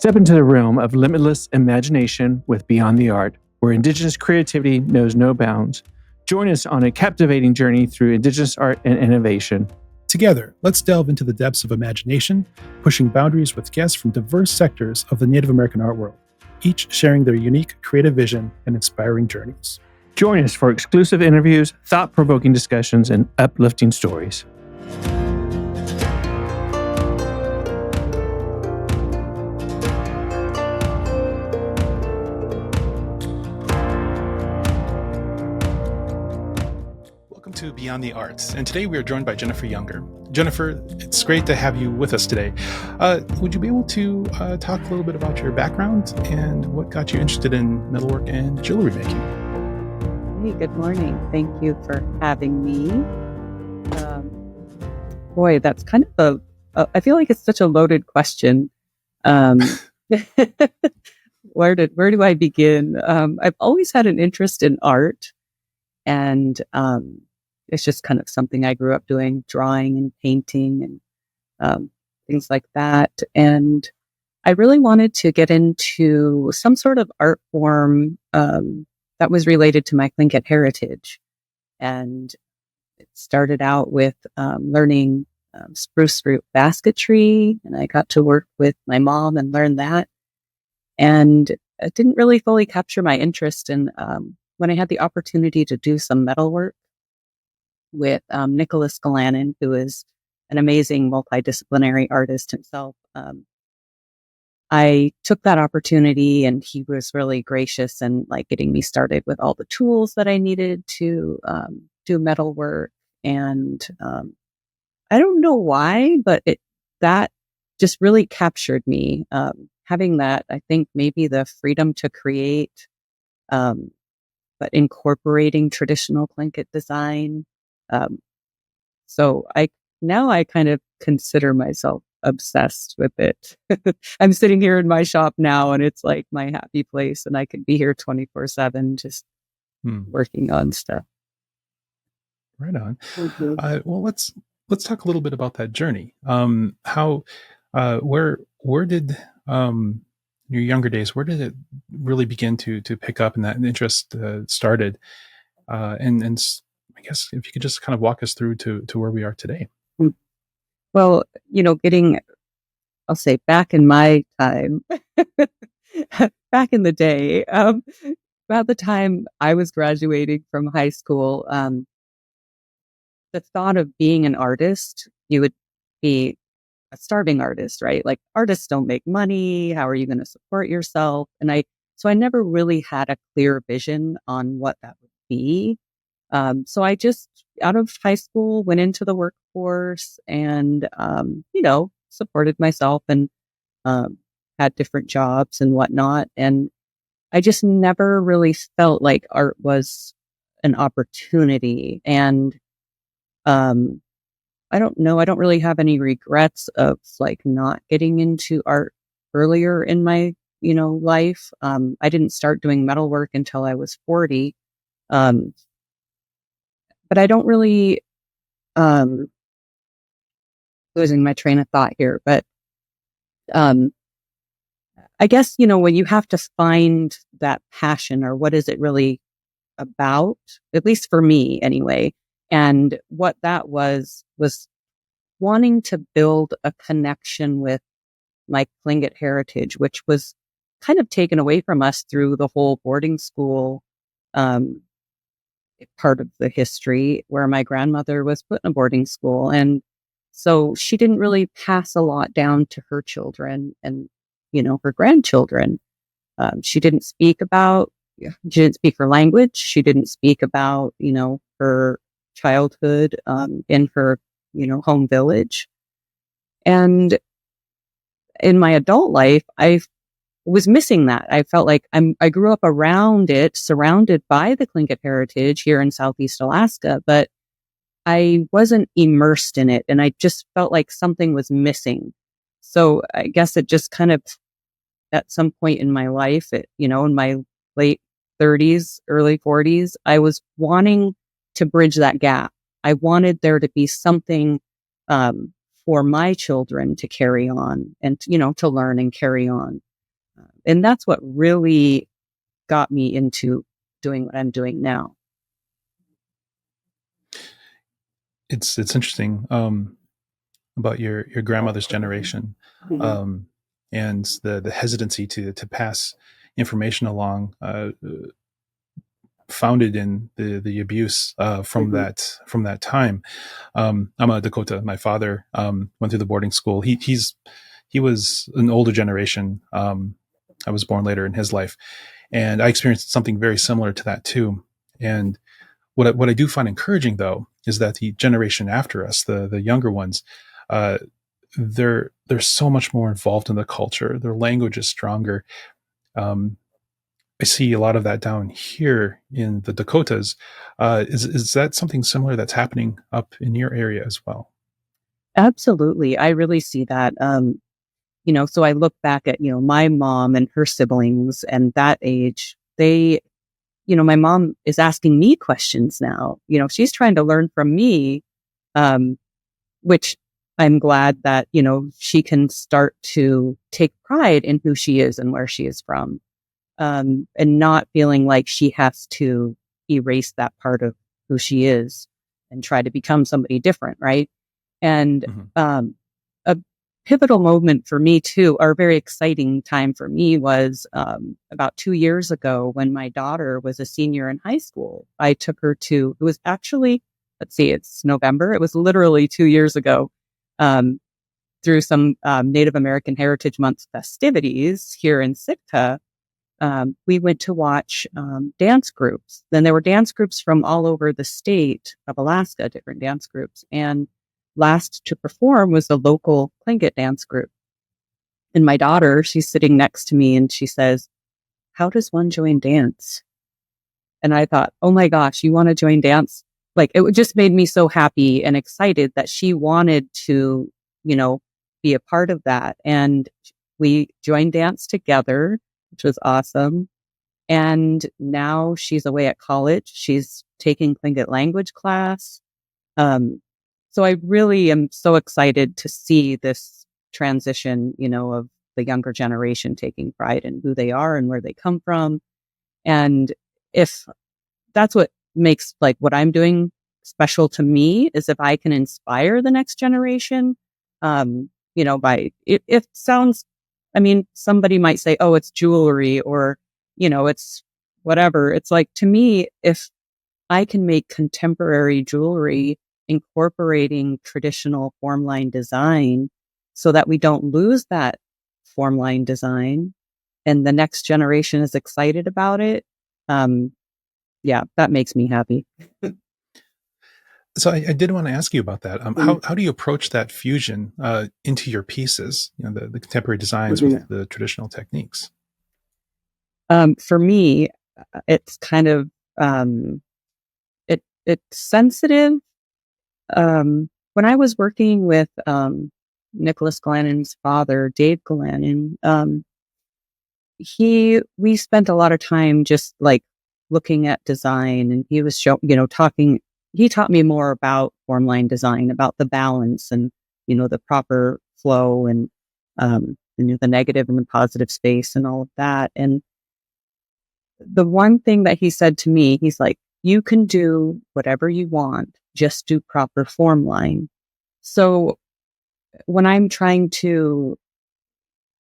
Step into the realm of limitless imagination with Beyond the Art, where Indigenous creativity knows no bounds. Join us on a captivating journey through Indigenous art and innovation. Together, let's delve into the depths of imagination, pushing boundaries with guests from diverse sectors of the Native American art world, each sharing their unique creative vision and inspiring journeys. Join us for exclusive interviews, thought-provoking discussions, and uplifting stories. To Beyond the Arts, and today we are joined by Jennifer Younger. Jennifer, it's great to have you with us today. Would you be able to talk a little bit about your background and what got you interested in metalwork and jewelry making? Hey, good morning. Thank you for having me. Boy, that's kind of I feel like it's such a loaded question. Where do I begin? I've always had an interest in art, and it's just kind of something I grew up doing, drawing and painting and things like that. And I really wanted to get into some sort of art form that was related to my Tlingit heritage. And it started out with learning spruce root basketry, and I got to work with my mom and learn that. And it didn't really fully capture my interest. And when I had the opportunity to do some metalwork with Nicholas Galanin, who is an amazing multidisciplinary artist himself, I took that opportunity, and he was really gracious and like getting me started with all the tools that I needed to do metalwork. And I don't know why, but that just really captured me. Having that, I think maybe the freedom to create, but incorporating traditional Tlingit design. So I kind of consider myself obsessed with it. I'm sitting here in my shop now, and it's like my happy place, and I could be here 24/7 just working on stuff. Right on. Mm-hmm. Well, let's talk a little bit about that journey. Where did your younger days, where did it really begin to pick up and that interest started? And I guess if you could just kind of walk us through to where we are today. Well, I'll say back in my time, back in the day, about the time I was graduating from high school, the thought of being an artist, you would be a starving artist, right? Like, artists don't make money. How are you going to support yourself? So I never really had a clear vision on what that would be. So I just, out of high school, went into the workforce and, supported myself and had different jobs and whatnot. And I just never really felt like art was an opportunity. And I don't know, I don't really have any regrets of like not getting into art earlier in my, life. I didn't start doing metalwork until I was 40. But I don't really, losing my train of thought here, but I guess, when you have to find that passion, or what is it really about, at least for me anyway. And what that was wanting to build a connection with my Tlingit heritage, which was kind of taken away from us through the whole boarding school part of the history, where my grandmother was put in a boarding school. And so she didn't really pass a lot down to her children and, her grandchildren. She didn't speak her language. She didn't speak about, her childhood in her, home village. And in my adult life, I was missing that. I felt like I grew up around it, surrounded by the Tlingit heritage here in Southeast Alaska, but I wasn't immersed in it, and I just felt like something was missing. So I guess it just kind of, at some point in my life, in my late 30s, early 40s, I was wanting to bridge that gap. I wanted there to be something for my children to carry on and, to learn and carry on. And that's what really got me into doing what I'm doing now. It's interesting about your grandmother's generation, and the hesitancy to pass information along, founded in the abuse from that time. I'm a Dakota. My father went through the boarding school. He was an older generation. I was born later in his life, and I experienced something very similar to that too. And what I do find encouraging, though, is that the generation after us, the younger ones, uh, they're so much more involved in the culture. Their language is stronger. Um, I see a lot of that down here in the Dakotas. Is that something similar that's happening up in your area as well? Absolutely. I really see that. So I look back at, my mom and her siblings and that age, my mom is asking me questions now. She's trying to learn from me, which I'm glad that, she can start to take pride in who she is and where she is from, and not feeling like she has to erase that part of who she is and try to become somebody different. Right. And, a pivotal moment for me too, or a very exciting time for me was, about 2 years ago when my daughter was a senior in high school. I took her to, it was actually, let's see, it's November. It was literally 2 years ago, um, through some, Native American Heritage Month festivities here in Sitka. We went to watch, dance groups. Then there were dance groups from all over the state of Alaska, different dance groups. And last to perform was the local Tlingit dance group. And my daughter, she's sitting next to me and she says, "How does one join dance?" And I thought, oh my gosh, you want to join dance? Like it just made me so happy and excited that she wanted to, be a part of that. And we joined dance together, which was awesome. And now she's away at college. She's taking Tlingit language class. Um, so I really am so excited to see this transition, of the younger generation taking pride in who they are and where they come from. And if that's what makes like what I'm doing special to me is if I can inspire the next generation, by it sounds, I mean, somebody might say, oh, it's jewelry or, it's whatever. It's like, to me, if I can make contemporary jewelry incorporating traditional form line design so that we don't lose that form line design and the next generation is excited about it. Yeah, that makes me happy. So I did want to ask you about that. How do you approach that fusion into your pieces? The contemporary designs with the traditional techniques. For me, it's kind of it's sensitive. When I was working with Nicholas Glannon's father, Dave Glannon, we spent a lot of time just like looking at design, and he was talking. He taught me more about form line design, about the balance and the proper flow and the negative and the positive space and all of that. And the one thing that he said to me, he's like, you can do whatever you want, just do proper form line. So when I'm trying to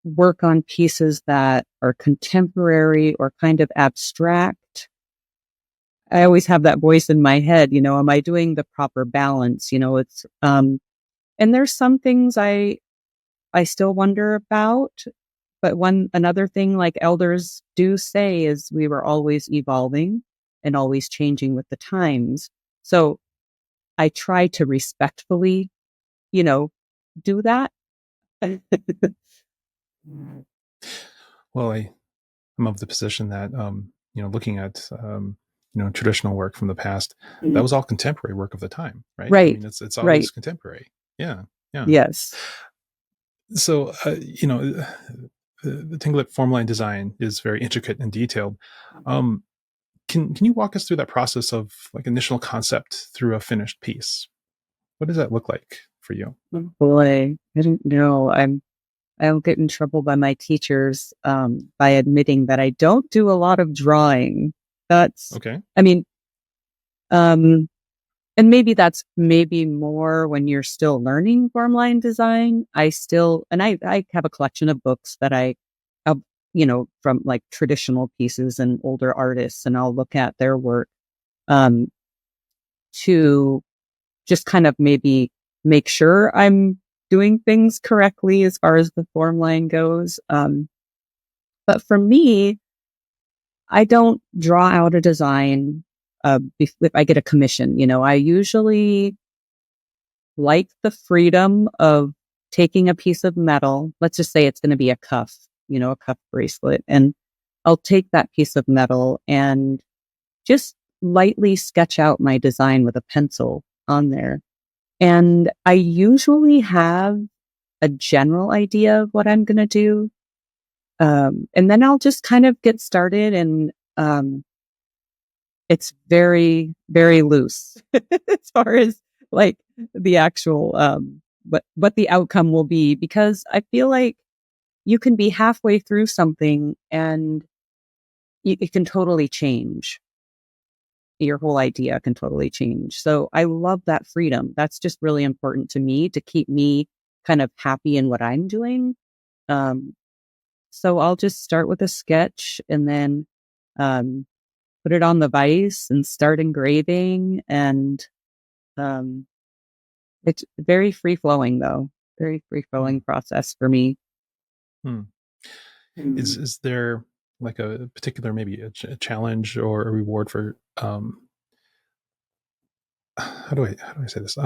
work on pieces that are contemporary or kind of abstract, I always have that voice in my head, am I doing the proper balance? It's, and there's some things I still wonder about. But another thing like elders do say is we were always evolving and always changing with the times. So I try to respectfully, do that. Well, I'm of the position that looking at traditional work from the past, that was all contemporary work of the time, right? Right. I mean, it's Right. always contemporary. Yeah. Yes. So the Tlingit form line design is very intricate and detailed. Can you walk us through that process of like initial concept through a finished piece? What does that look like for you? Boy, I don't know. I'll get in trouble by my teachers by admitting that I don't do a lot of drawing. That's, Okay. I mean, and maybe that's maybe more when you're still learning form line design. I have a collection of books that I have, from like traditional pieces and older artists, and I'll look at their work um, to just kind of maybe make sure I'm doing things correctly as far as the form line goes. But for me, I don't draw out a design if I get a commission. I usually like the freedom of taking a piece of metal. Let's just say it's going to be a cuff, a cuff bracelet. And I'll take that piece of metal and just lightly sketch out my design with a pencil on there. And I usually have a general idea of what I'm going to do. And then I'll just kind of get started, and it's very, very loose as far as like the actual, what the outcome will be, because I feel like you can be halfway through something and it can totally change. Your whole idea can totally change. So I love that freedom. That's just really important to me to keep me kind of happy in what I'm doing. Um, so I'll just start with a sketch and then put it on the vise and start engraving. And it's very free flowing, though. Very free flowing process for me. Hmm. Is there like a particular, maybe a challenge or a reward for how do I say this?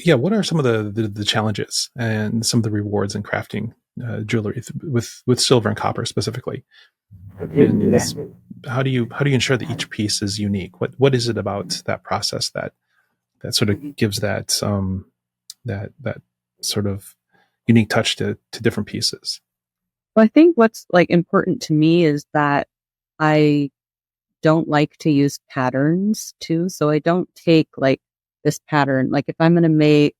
Yeah, what are some of the challenges and some of the rewards in crafting jewelry with silver and copper specifically? And how do you ensure that each piece is unique? What is it about that process that sort of gives that sort of unique touch to different pieces? Well, I think what's like important to me is that I don't like to use patterns too. So I don't take like this pattern. Like if I'm going to make,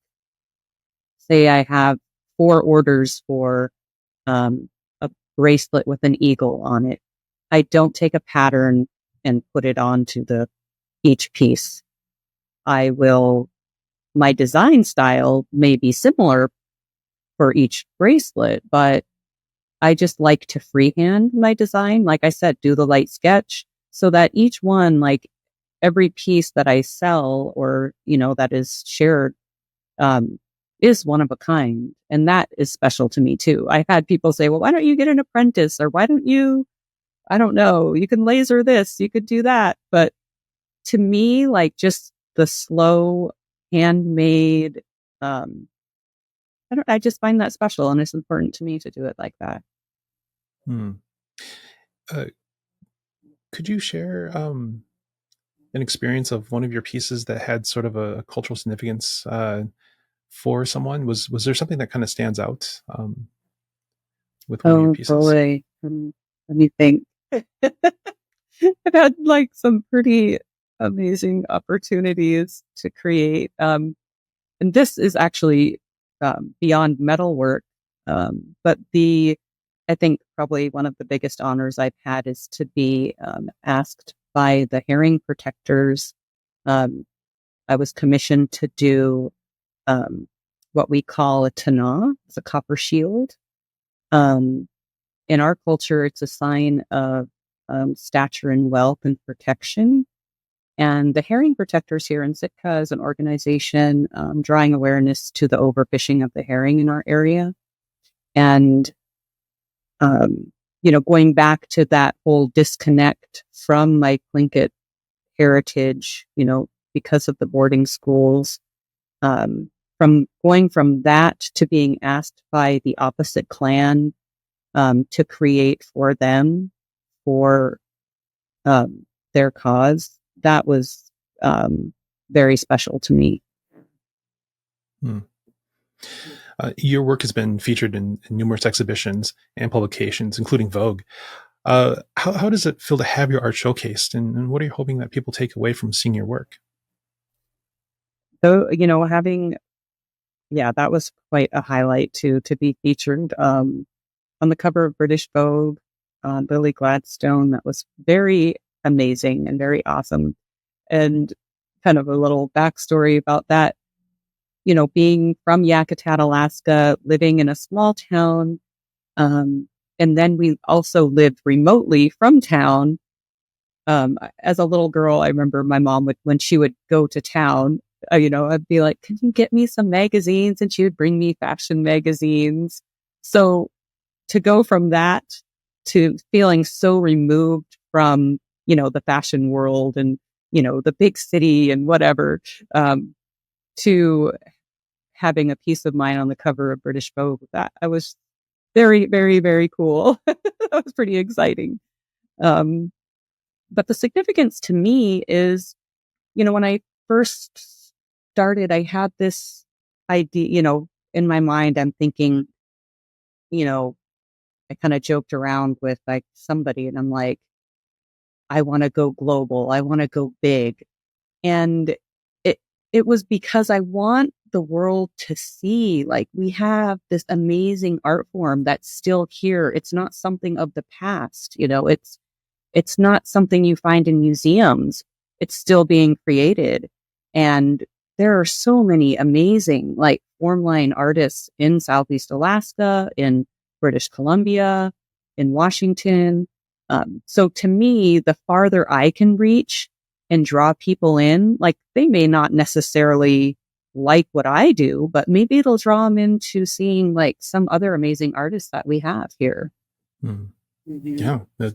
say I have 4 orders for a bracelet with an eagle on it, I don't take a pattern and put it onto each piece. My design style may be similar for each bracelet, but I just like to freehand my design. Like I said, do the light sketch so that each one, like every piece that I sell or, that is shared, is one of a kind. And that is special to me too. I've had people say, well, why don't you get an apprentice? Or why don't you, I don't know, you can laser this, you could do that. But to me, like just the slow handmade, I just find that special, and it's important to me to do it like that. Hmm. Uh, could you share an experience of one of your pieces that had sort of a cultural significance for someone? Was there something that kind of stands out with one of your Oh pieces? boy. Let me think. I've had like some pretty amazing opportunities to create. And this is actually beyond metalwork. But I think probably one of the biggest honors I've had is to be asked by the herring protectors. I was commissioned to do what we call a tana. It's a copper shield. Um, in our culture, it's a sign of stature and wealth and protection. And the herring protectors here in Sitka is an organization drawing awareness to the overfishing of the herring in our area. And, going back to that whole disconnect from my Tlingit heritage, because of the boarding schools, from going from that to being asked by the opposite clan to create for them for their cause, that was very special to me. Hmm. Your work has been featured in numerous exhibitions and publications, including Vogue. How does it feel to have your art showcased, and what are you hoping that people take away from seeing your work? So, having yeah, that was quite a highlight to be featured on the cover of British Vogue, Lily Gladstone. That was very amazing and very awesome. And kind of a little backstory about that, being from Yakutat, Alaska, living in a small town. And then we also lived remotely from town. As a little girl, I remember my mom would, when she would go to town, I'd be like, can you get me some magazines? And she would bring me fashion magazines. So to go from that to feeling so removed from, the fashion world and, the big city and whatever, to having a piece of mine on the cover of British Vogue, that I was very, very, very cool. That was pretty exciting. But the significance to me is, when I first started, I had this idea, in my mind, I'm thinking, I kind of joked around with like somebody and I'm like, I want to go global. I want to go big. And it, it was because I want the world to see, like, we have this amazing art form that's still here. It's not something of the past, it's not something you find in museums. It's still being created. And there are so many amazing, like, form line artists in Southeast Alaska, in British Columbia, in Washington. So to me, the farther I can reach and draw people in, like, they may not necessarily like what I do, but maybe it'll draw them into seeing like some other amazing artists that we have here. Mm. Yeah. I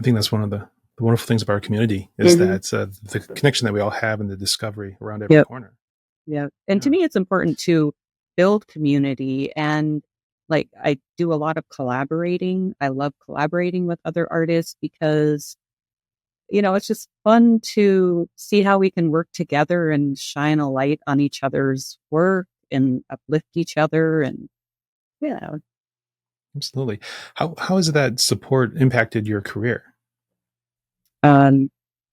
think that's one of the wonderful things about our community is that the connection that we all have and the discovery around every corner. Yeah. And to me, it's important to build community. And like, I do a lot of collaborating. I love collaborating with other artists because, it's just fun to see how we can work together and shine a light on each other's work and uplift each other. And, Absolutely. How has that support impacted your career?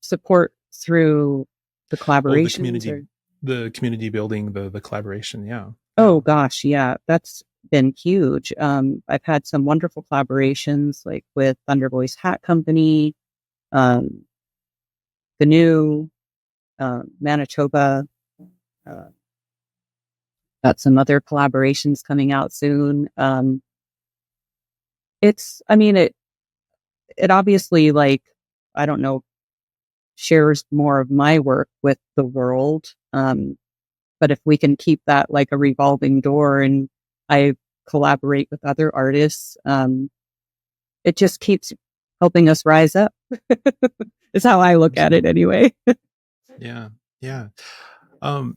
Support through the The collaborations. community building, the collaboration. Yeah. Oh gosh, yeah, that's been huge. I've had some wonderful collaborations like with Thunder Voice Hat Company, um, the new Manitoba. Uh, got some other collaborations coming out soon. It obviously, like, I don't know, shares more of my work with the world. But if we can keep that like a revolving door and I collaborate with other artists, it just keeps helping us rise up. Is how I look at it anyway. Yeah. Yeah. How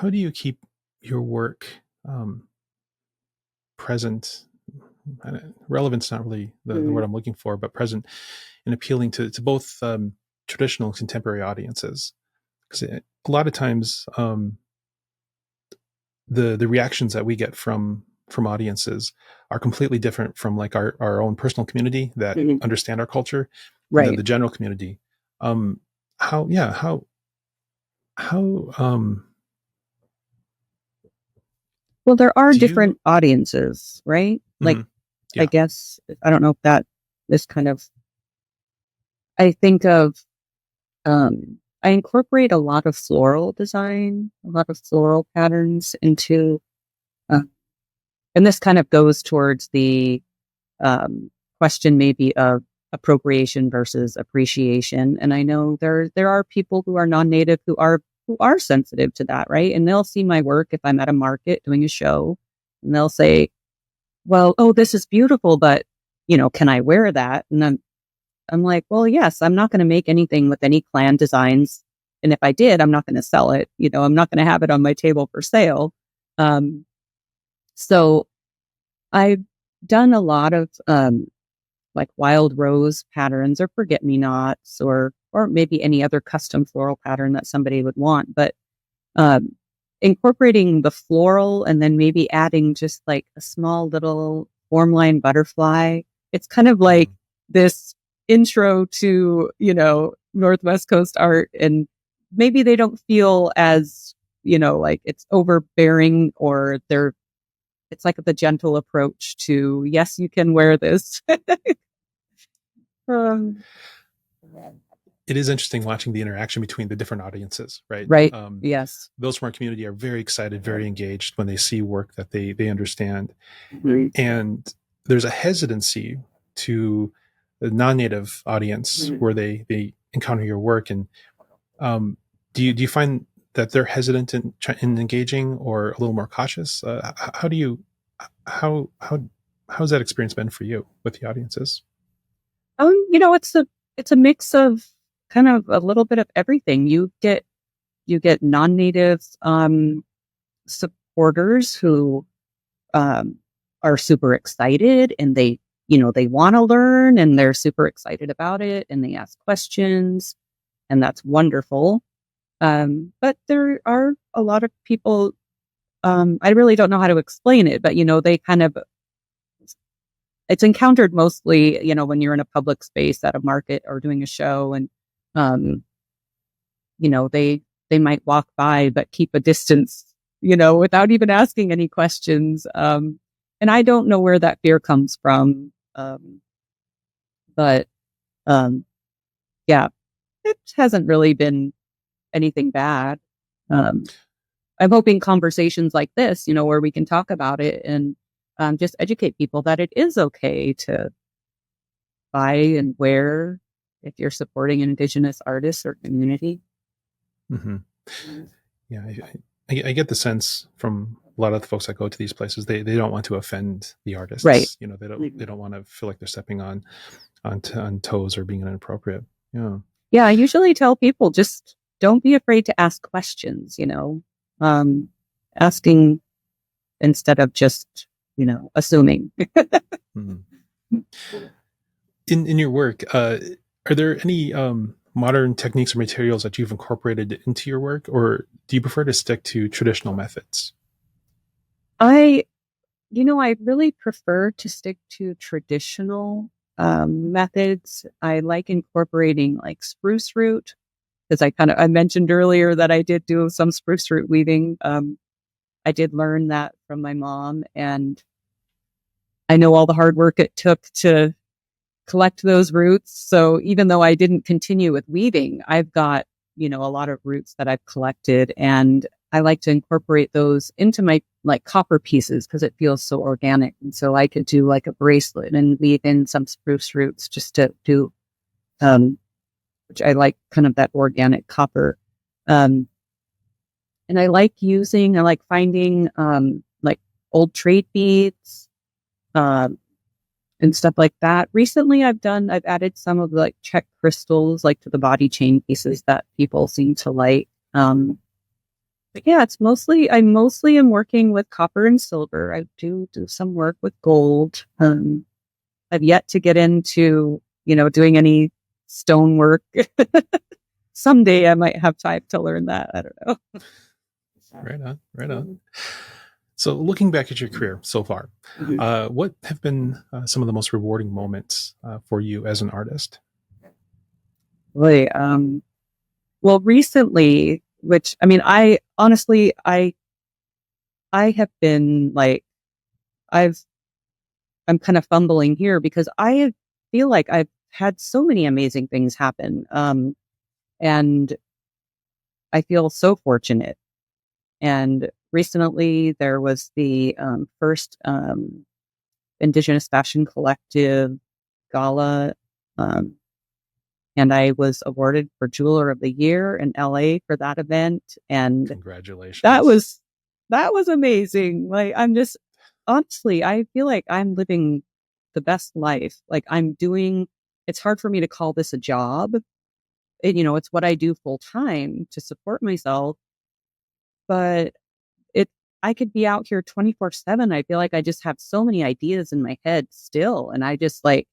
do you keep your work present? Relevance not really the word I'm looking for, but present and appealing to both traditional and contemporary audiences. Because a lot of times, the reactions that we get from audiences are completely different from like our own personal community that understand our culture, Right. and then the general community. How Well, there are different audiences, right? Like, I guess, I don't know if that is kind of, I think of, I incorporate a lot of floral design, a lot of floral patterns into, and this kind of goes towards the question maybe of appropriation versus appreciation. And I know there are people who are non-native who are sensitive to that, right? And they'll see my work if I'm at a market doing a show, and they'll say, "Well, oh, this is beautiful, but can I wear that?" And I'm like, "Well, yes, I'm not going to make anything with any clan designs, and if I did, I'm not going to sell it. I'm not going to have it on my table for sale." So I've done a lot of like wild rose patterns or forget-me-nots or maybe any other custom floral pattern that somebody would want. But incorporating the floral and then maybe adding just like a small little form line butterfly. It's kind of like this intro to, Northwest Coast art, and maybe they don't feel as, like it's overbearing, or it's like the gentle approach to, yes, you can wear this. um, It is interesting watching the interaction between the different audiences, right? right. Yes. Those from our community are very excited, very engaged when they see work that they understand. Mhm. And there's a hesitancy to the non-native audience where they encounter your work. And do you find that they're hesitant in engaging, or a little more cautious? How do you how's that experience been for you with the audiences? It's a mix of kind of a little bit of everything. You get non-native supporters who are super excited, and they want to learn, and they're super excited about it, and they ask questions, and that's wonderful. But there are a lot of people, I really don't know how to explain it, but they kind of, it's encountered mostly, when you're in a public space at a market or doing a show, and um, they might walk by but keep a distance, without even asking any questions. And I don't know where that fear comes from. But yeah, it hasn't really been anything bad. Um, I'm hoping conversations like this, where we can talk about it, and just educate people that it is okay to buy and wear if you're supporting an Indigenous artist or community. Mm-hmm. Yeah, I get the sense from a lot of the folks that go to these places, they don't want to offend the artists. Right. They don't want to feel like they're stepping on toes or being inappropriate. Yeah. Yeah, I usually tell people, just don't be afraid to ask questions, asking instead of just, assuming. Mm-hmm. In your work, are there any modern techniques or materials that you've incorporated into your work, or do you prefer to stick to traditional methods? I really prefer to stick to traditional methods. I like incorporating like spruce root, because I mentioned earlier that I did do some spruce root weaving. I did learn that from my mom, and I know all the hard work it took to collect those roots. So even though I didn't continue with weaving, I've got, a lot of roots that I've collected, and I like to incorporate those into my like copper pieces, because it feels so organic. And so I could do like a bracelet and weave in some spruce roots just to do, which I like kind of that organic copper. Um, and I like finding, like old trade beads, um, and stuff like that. Recently, I've added some of the like Czech crystals, like to the body chain pieces that people seem to like. But yeah, I mostly am working with copper and silver. I do some work with gold. I've yet to get into, doing any stonework. Someday I might have time to learn that. I don't know. Right on, right on. So, looking back at your career so far, what have been some of the most rewarding moments for you as an artist? Really, well, recently, which I mean, I honestly, I have been like, I'm kind of fumbling here, because I feel like I've had so many amazing things happen, and I feel so fortunate. And recently, there was the first Indigenous Fashion Collective gala, um, and I was awarded for Jeweler of the Year in LA for that event. And Congratulations. that was amazing. Like, I'm just, honestly, I feel like I'm living the best life. Like, it's hard for me to call this a job. It's what I do full time to support myself, but it, I could be out here 24/7. I feel like I just have so many ideas in my head still. And I just like,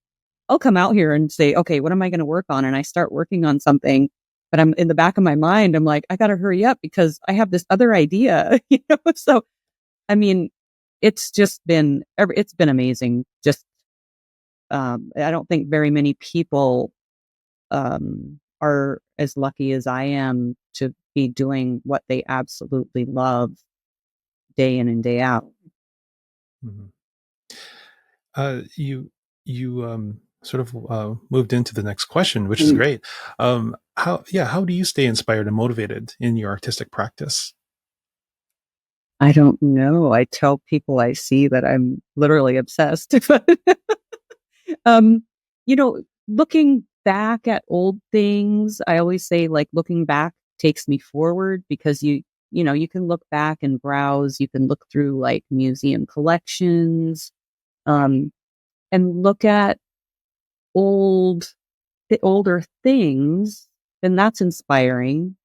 I'll come out here and say, okay, what am I going to work on? And I start working on something, but I'm in the back of my mind, I'm like, I got to hurry up because I have this other idea, So, I mean, it's been amazing. Just I don't think very many people are as lucky as I am to be doing what they absolutely love day in and day out. Mhm. You sort of moved into the next question, which is great. How do you stay inspired and motivated in your artistic practice? I don't know. I tell people I see that I'm literally obsessed. um, looking back at old things, I always say like looking back takes me forward because you can look back and browse, you can look through like museum collections, um, and look at the older things, and that's inspiring.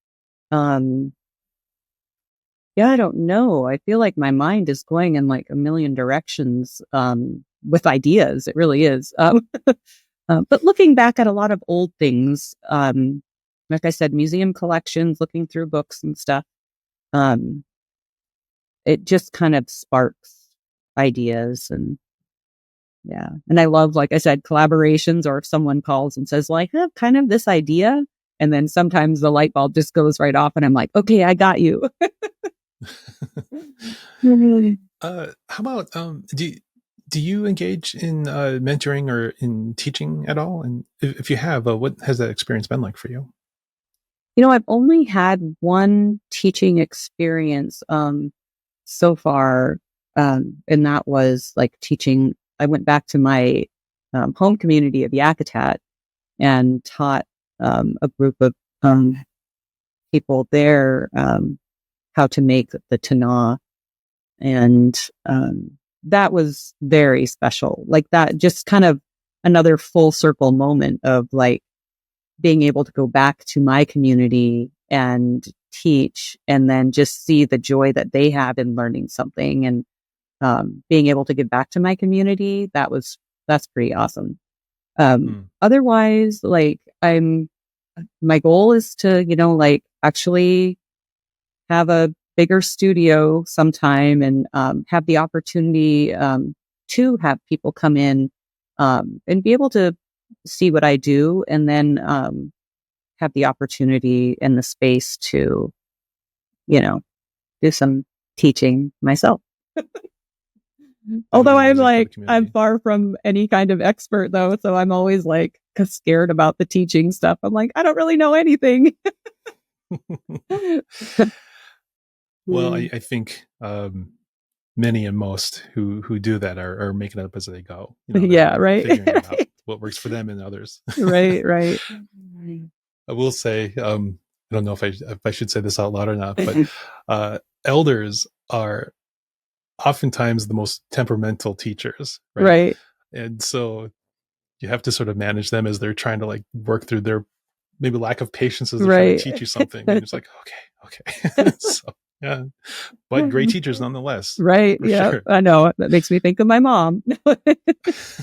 Um, yeah, I don't know. I feel like my mind is going in like a million directions with ideas. It really is. But looking back at a lot of old things, like I said, museum collections, looking through books and stuff, um, it just kind of sparks ideas. And yeah, and I love, like I said, collaborations, or if someone calls and says like, kind of this idea. And then sometimes the light bulb just goes right off and I'm like, okay, I got you. How about do you engage in mentoring or in teaching at all? And if you have, what has that experience been like for you? I've only had one teaching experience so far, and that was like teaching. I went back to my home community of Yakutat and taught a group of people there how to make the tana, and that was very special. Like that, just kind of another full circle moment of like being able to go back to my community and teach, and then just see the joy that they have in learning something, and being able to give back to my community. That's pretty awesome. Otherwise, like my goal is to, like actually have a bigger studio sometime, and have the opportunity to have people come in and be able to see what I do, and then have the opportunity and the space to, you know, do some teaching myself. Although Definitely I'm music for the like, I'm community. far from any kind of expert though. So I'm always like scared about the teaching stuff. I'm like, I don't really know anything. Well, I think many and most who do that are making it up as they go. Yeah, They're right. figuring it out Right. what works for them and others. Right, right. I will say, I don't know if I should say this out loud or not, but elders are oftentimes the most temperamental teachers, right? Right, And so you have to sort of manage them as they're trying to like work through their maybe lack of patience as they're trying to right. teach you something, and it's like, okay. So yeah, but great teachers nonetheless, Right. for Yeah, sure. I know. That makes me think of my mom.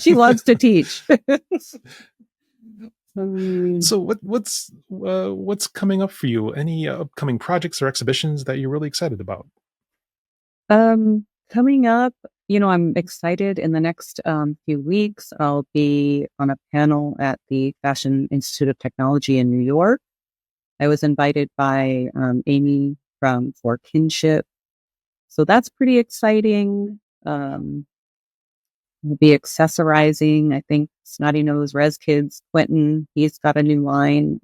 She loves to teach. So what's coming up for you? Any upcoming projects or exhibitions that you're really excited about? Coming up, I'm excited. In the next few weeks, I'll be on a panel at the Fashion Institute of Technology in New York. I was invited by Amy from For Kinship. So that's pretty exciting. I'll be accessorizing. I think Snotty Nose Res Kids, Quentin, he's got a new line.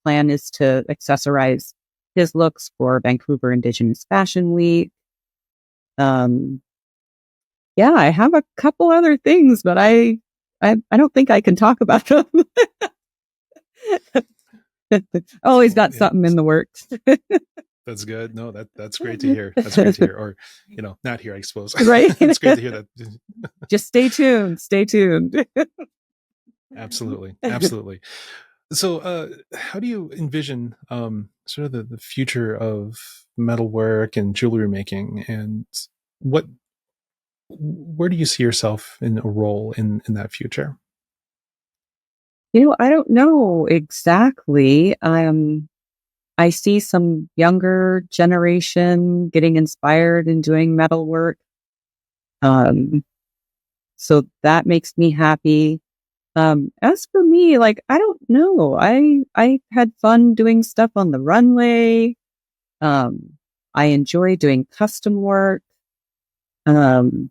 Plan is to accessorize his looks for Vancouver Indigenous Fashion Week. Um, yeah, I have a couple other things, but I don't think I can talk about them. Always So got something in the works. that's good. No, that's great to hear. That's great to hear. Or not hear, I suppose. Right. It's great to hear that. Just stay tuned. Stay tuned. Absolutely, absolutely. So, how do you envision sort of the future of metalwork and jewelry making, and what where do you see yourself in a role in that future? I don't know exactly. I see some younger generation getting inspired and doing metalwork. Um, So that makes me happy. As for me, like, I don't know. I had fun doing stuff on the runway. I enjoy doing custom work. Um,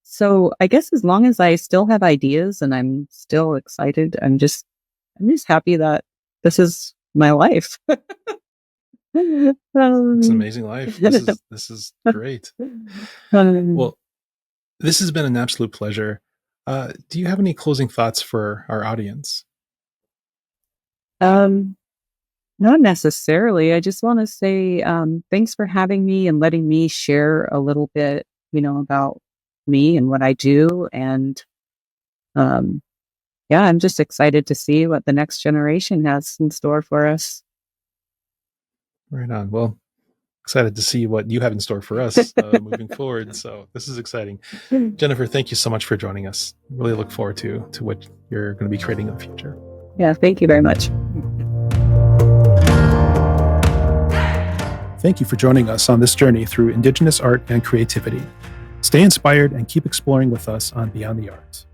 so I guess as long as I still have ideas and I'm still excited, I'm just happy that this is my life. It's an Um, amazing life. This is great. Well, this has been an absolute pleasure. Do you have any closing thoughts for our audience? um, Not necessarily. I just want to say thanks for having me and letting me share a little bit, about me and what I do. And um, yeah, I'm just excited to see what the next generation has in store for us. Right on. Well, excited to see what you have in store for us moving forward. So this is exciting. Jennifer, thank you so much for joining us. Really look forward to what you're going to be creating in the future. Yeah, thank you very much. Thank you for joining us on this journey through Indigenous art and creativity. Stay inspired and keep exploring with us on Beyond the Arts.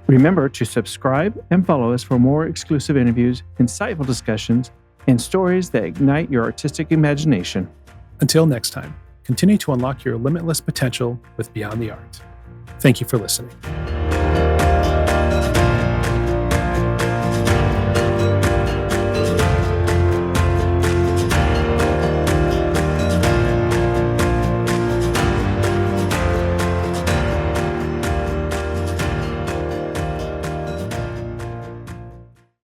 Remember to subscribe and follow us for more exclusive interviews, insightful discussions, and stories that ignite your artistic imagination. Until next time, continue to unlock your limitless potential with Beyond the Art. Thank you for listening.